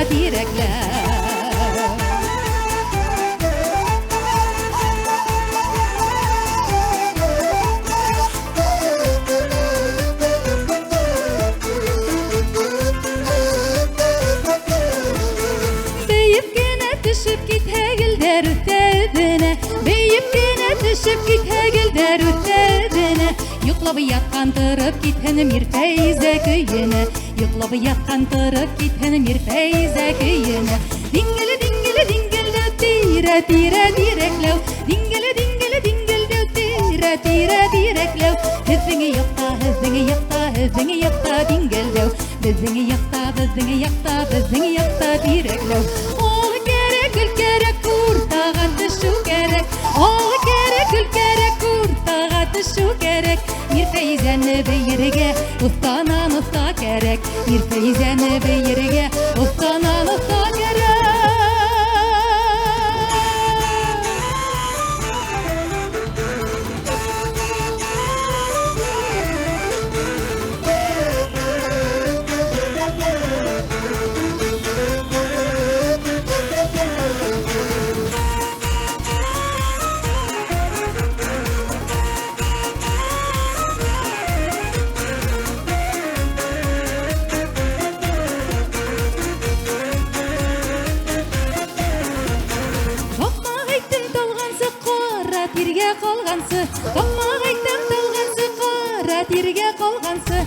direkler. Düşüp git hegilder üstebine, beyip gene düşüp git hegilder üstebine. Yuklab yatkan tırıp githen bir feyze köyüne, yuklab yatkan tırıp githen bir feyze köyüne. Dingili dingili dingilde tire tire direklev, dingili dingili dingilde tire tire direklev. Hızını yakta, hızını yakta, hızını yakta dingildev, hızını yakta, hızını yakta, hızını yakta direklev. Gül gerek kurtağa düşü gerek, oğlu gerek gül gerek kurtağa düşü gerek. Bir feyzeni beyirge ustanan usta gerek, bir feyzeni beyirge ustanan usta gerek. Kalmağaydım dalğansı, qara terge qalğansı.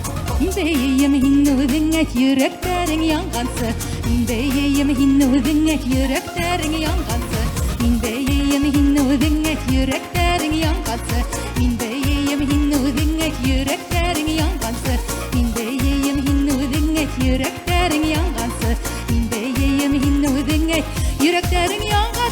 Beyim hinnu et yüreklerin yanğansı. Beyim hinnu et yüreklerin yanğansı. Beyim hinnu et yüreklerin yanğansı. Beyim hinnu et yüreklerin yanğansı. Beyim hinnu et yüreklerin yanğansı. Beyim hinnu et yüreklerin yanğansı.